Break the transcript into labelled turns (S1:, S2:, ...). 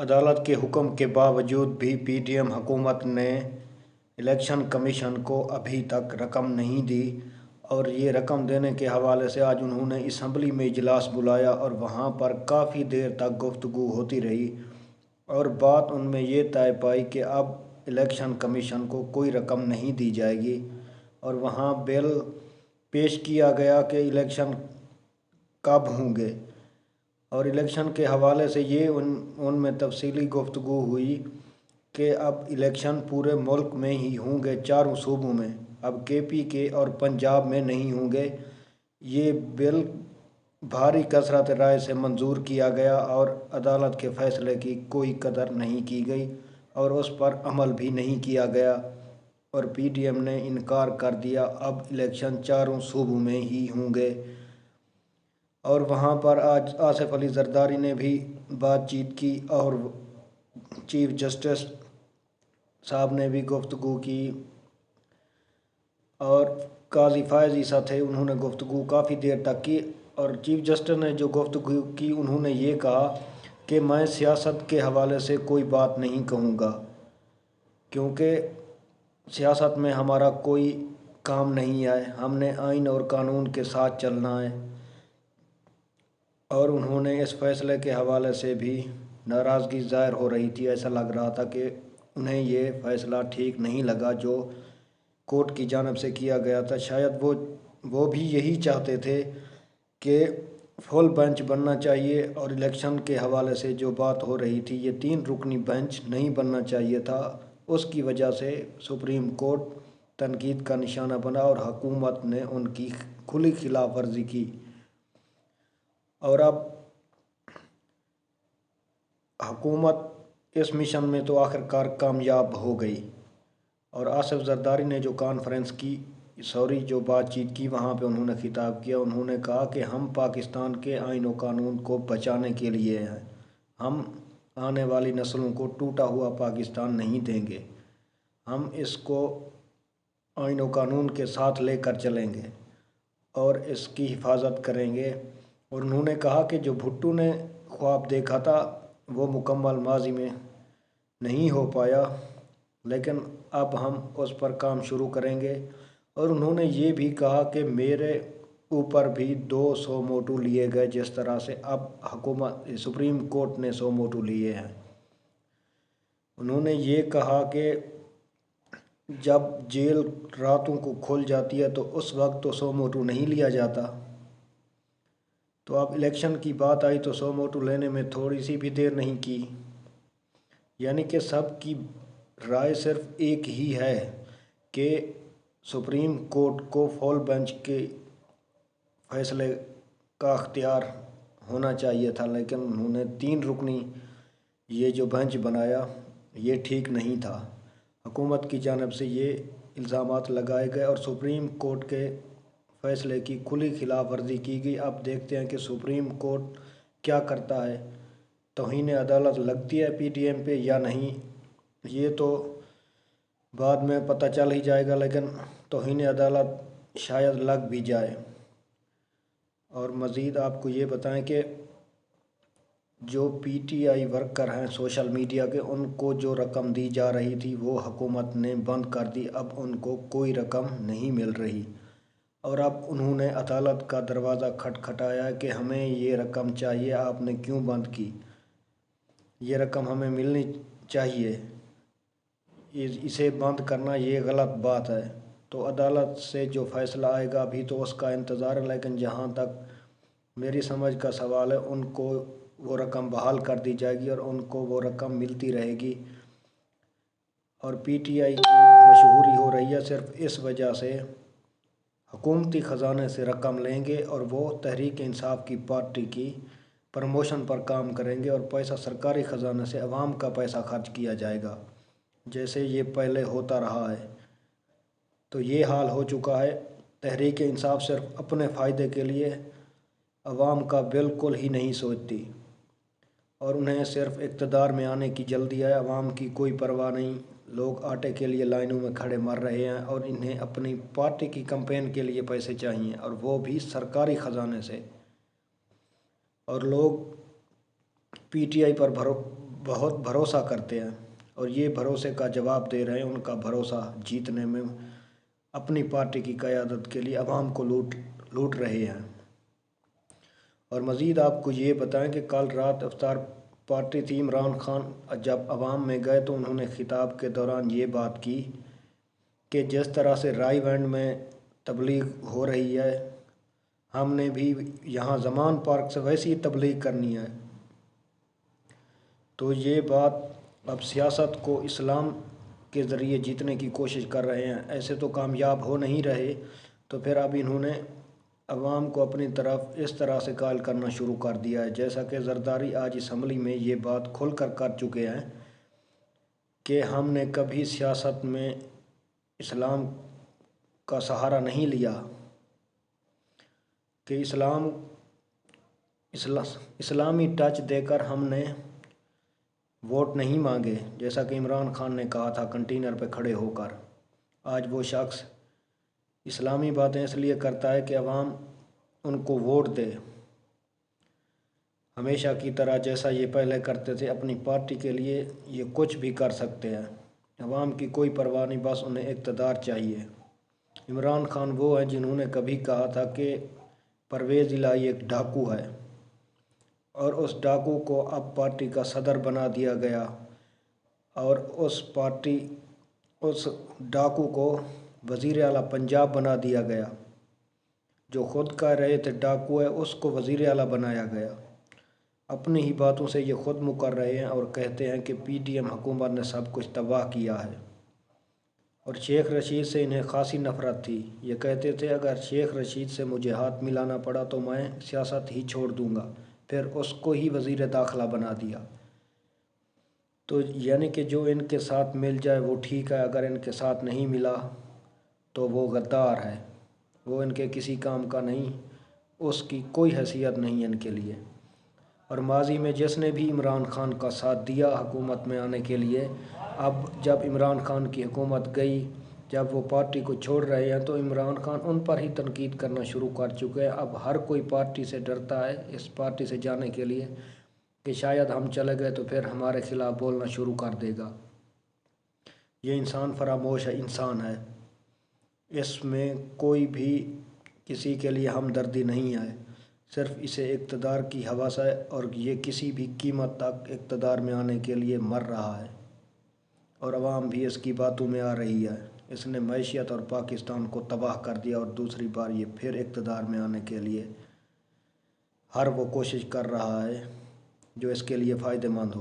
S1: عدالت کے حکم کے باوجود بھی پی ٹی ایم حکومت نے الیکشن کمیشن کو ابھی تک رقم نہیں دی، اور یہ رقم دینے کے حوالے سے آج انہوں نے اسمبلی میں اجلاس بلایا اور وہاں پر کافی دیر تک گفتگو ہوتی رہی، اور بات ان میں یہ طے پائی کہ اب الیکشن کمیشن کو کوئی رقم نہیں دی جائے گی، اور وہاں بل پیش کیا گیا کہ الیکشن کب ہوں گے، اور الیکشن کے حوالے سے یہ ان میں تفصیلی گفتگو ہوئی کہ اب الیکشن پورے ملک میں ہی ہوں گے، چاروں صوبوں میں، اب کے پی کے اور پنجاب میں نہیں ہوں گے۔ یہ بل بھاری کثرت رائے سے منظور کیا گیا اور عدالت کے فیصلے کی کوئی قدر نہیں کی گئی اور اس پر عمل بھی نہیں کیا گیا، اور پی ٹی ایم نے انکار کر دیا اب الیکشن چاروں صوبوں میں ہی ہوں گے۔ اور وہاں پر آج آصف علی زرداری نے بھی بات چیت کی اور چیف جسٹس صاحب نے بھی گفتگو کی، اور قاضی فائز عیسیٰ تھے، انہوں نے گفتگو کافی دیر تک کی، اور چیف جسٹس نے جو گفتگو کی انہوں نے یہ کہا کہ میں سیاست کے حوالے سے کوئی بات نہیں کہوں گا، کیونکہ سیاست میں ہمارا کوئی کام نہیں ہے، ہم نے آئین اور قانون کے ساتھ چلنا ہے۔ اور انہوں نے اس فیصلے کے حوالے سے بھی ناراضگی ظاہر ہو رہی تھی، ایسا لگ رہا تھا کہ انہیں یہ فیصلہ ٹھیک نہیں لگا جو کورٹ کی جانب سے کیا گیا تھا۔ شاید وہ بھی یہی چاہتے تھے کہ فل بینچ بننا چاہیے، اور الیکشن کے حوالے سے جو بات ہو رہی تھی یہ 3 رکنی بینچ نہیں بننا چاہیے تھا، اس کی وجہ سے سپریم کورٹ تنقید کا نشانہ بنا اور حکومت نے ان کی کھلی خلاف ورزی کی، اور اب حکومت اس مشن میں تو آخرکار کامیاب ہو گئی۔ اور آصف زرداری نے جو کانفرنس کی جو بات چیت کی وہاں پہ انہوں نے خطاب کیا، انہوں نے کہا کہ ہم پاکستان کے آئین و قانون کو بچانے کے لیے ہیں، ہم آنے والی نسلوں کو ٹوٹا ہوا پاکستان نہیں دیں گے، ہم اس کو آئین و قانون کے ساتھ لے کر چلیں گے اور اس کی حفاظت کریں گے۔ اور انہوں نے کہا کہ جو بھٹو نے خواب دیکھا تھا وہ مکمل ماضی میں نہیں ہو پایا، لیکن اب ہم اس پر کام شروع کریں گے، اور انہوں نے یہ بھی کہا کہ میرے اوپر بھی 200 موٹو لیے گئے جس طرح سے اب سپریم کورٹ نے 100 موٹو لیے ہیں۔ انہوں نے یہ کہا کہ جب جیل راتوں کو کھل جاتی ہے تو اس وقت تو 100 موٹو نہیں لیا جاتا، تو اب الیکشن کی بات آئی تو 100 موٹو لینے میں تھوڑی سی بھی دیر نہیں کی، یعنی کہ سب کی رائے صرف ایک ہی ہے کہ سپریم کورٹ کو فل بینچ کے فیصلے کا اختیار ہونا چاہیے تھا، لیکن انہوں نے 3 رکنی یہ جو بینچ بنایا یہ ٹھیک نہیں تھا۔ حکومت کی جانب سے یہ الزامات لگائے گئے اور سپریم کورٹ کے فیصلے کی کھلی خلاف ورزی کی گئی۔ اب دیکھتے ہیں کہ سپریم کورٹ کیا کرتا ہے، توہین عدالت لگتی ہے پی ٹی ایم پہ یا نہیں، یہ تو بعد میں پتہ چل ہی جائے گا، لیکن توہین عدالت شاید لگ بھی جائے۔ اور مزید آپ کو یہ بتائیں کہ جو پی ٹی آئی ورکر ہیں سوشل میڈیا کے، ان کو جو رقم دی جا رہی تھی وہ حکومت نے بند کر دی، اب ان کو کوئی رقم نہیں مل رہی، اور اب انہوں نے عدالت کا دروازہ کھٹکھٹایا کہ ہمیں یہ رقم چاہیے، آپ نے کیوں بند کی، یہ رقم ہمیں ملنی چاہیے، اسے بند کرنا یہ غلط بات ہے۔ تو عدالت سے جو فیصلہ آئے گا ابھی تو اس کا انتظار ہے، لیکن جہاں تک میری سمجھ کا سوال ہے ان کو وہ رقم بحال کر دی جائے گی اور ان کو وہ رقم ملتی رہے گی، اور پی ٹی آئی کی مشہوری ہو رہی ہے صرف اس وجہ سے حکومتی خزانے سے رقم لیں گے اور وہ تحریک انصاف کی پارٹی کی پروموشن پر کام کریں گے، اور پیسہ سرکاری خزانے سے عوام کا پیسہ خرچ کیا جائے گا جیسے یہ پہلے ہوتا رہا ہے۔ تو یہ حال ہو چکا ہے، تحریک انصاف صرف اپنے فائدے کے لیے عوام کا بالکل ہی نہیں سوچتی، اور انہیں صرف اقتدار میں آنے کی جلدی ہے، عوام کی کوئی پرواہ نہیں، لوگ آٹے کے لیے لائنوں میں کھڑے مر رہے ہیں اور انہیں اپنی پارٹی کی کمپین کے لیے پیسے چاہیے، اور وہ بھی سرکاری خزانے سے، اور لوگ پی ٹی آئی پر بہت بھروسہ کرتے ہیں اور یہ بھروسے کا جواب دے رہے ہیں، ان کا بھروسہ جیتنے میں اپنی پارٹی کی قیادت کے لیے عوام کو لوٹ رہے ہیں۔ اور مزید آپ کو یہ بتائیں کہ کل رات افطار پارٹی تھی، عمران خان جب عوام میں گئے تو انہوں نے خطاب کے دوران یہ بات کی کہ جس طرح سے رائے بینڈ میں تبلیغ ہو رہی ہے، ہم نے بھی یہاں زمان پارک سے ویسی تبلیغ کرنی ہے۔ تو یہ بات اب سیاست کو اسلام کے ذریعے جیتنے کی کوشش کر رہے ہیں، ایسے تو کامیاب ہو نہیں رہے، تو پھر اب انہوں نے عوام کو اپنی طرف اس طرح سے قائل کرنا شروع کر دیا ہے، جیسا کہ زرداری آج اسمبلی میں یہ بات کھل کر چکے ہیں کہ ہم نے کبھی سیاست میں اسلام کا سہارا نہیں لیا، کہ اسلامی ٹچ دے کر ہم نے ووٹ نہیں مانگے، جیسا کہ عمران خان نے کہا تھا کنٹینر پہ کھڑے ہو کر۔ آج وہ شخص اسلامی باتیں اس لیے کرتا ہے کہ عوام ان کو ووٹ دے، ہمیشہ کی طرح جیسا یہ پہلے کرتے تھے، اپنی پارٹی کے لیے یہ کچھ بھی کر سکتے ہیں، عوام کی کوئی پرواہ نہیں، بس انہیں اقتدار چاہیے۔ عمران خان وہ ہیں جنہوں نے کبھی کہا تھا کہ پرویز الہی ایک ڈاکو ہے، اور اس ڈاکو کو اب پارٹی کا صدر بنا دیا گیا، اور اس ڈاکو کو وزیر اعلیٰ پنجاب بنا دیا گیا۔ جو خود کہہ رہے تھے ڈاکو ہے، اس کو وزیر اعلیٰ بنایا گیا۔ اپنی ہی باتوں سے یہ خود مکر رہے ہیں اور کہتے ہیں کہ پی ٹی ایم حکومت نے سب کچھ تباہ کیا ہے، اور شیخ رشید سے انہیں خاصی نفرت تھی۔ یہ کہتے تھے اگر شیخ رشید سے مجھے ہاتھ ملانا پڑا تو میں سیاست ہی چھوڑ دوں گا، پھر اس کو ہی وزیر داخلہ بنا دیا۔ تو یعنی کہ جو ان کے ساتھ مل جائے وہ ٹھیک ہے، اگر ان کے ساتھ نہیں ملا تو وہ غدار ہے، وہ ان کے کسی کام کا نہیں، اس کی کوئی حیثیت نہیں ان کے لیے۔ اور ماضی میں جس نے بھی عمران خان کا ساتھ دیا حکومت میں آنے کے لیے، اب جب عمران خان کی حکومت گئی، جب وہ پارٹی کو چھوڑ رہے ہیں تو عمران خان ان پر ہی تنقید کرنا شروع کر چکے ہیں۔ اب ہر کوئی پارٹی سے ڈرتا ہے اس پارٹی سے جانے کے لیے کہ شاید ہم چلے گئے تو پھر ہمارے خلاف بولنا شروع کر دے گا۔ یہ انسان فراموش ہے، انسان ہے، اس میں کوئی بھی کسی کے لیے ہمدردی نہیں ہے، صرف اسے اقتدار کی ہوس ہے، اور یہ کسی بھی قیمت تک اقتدار میں آنے کے لیے مر رہا ہے، اور عوام بھی اس کی باتوں میں آ رہی ہے۔ اس نے معیشت اور پاکستان کو تباہ کر دیا، اور دوسری بار یہ پھر اقتدار میں آنے کے لیے ہر وہ کوشش کر رہا ہے جو اس کے لیے فائدہ مند ہو۔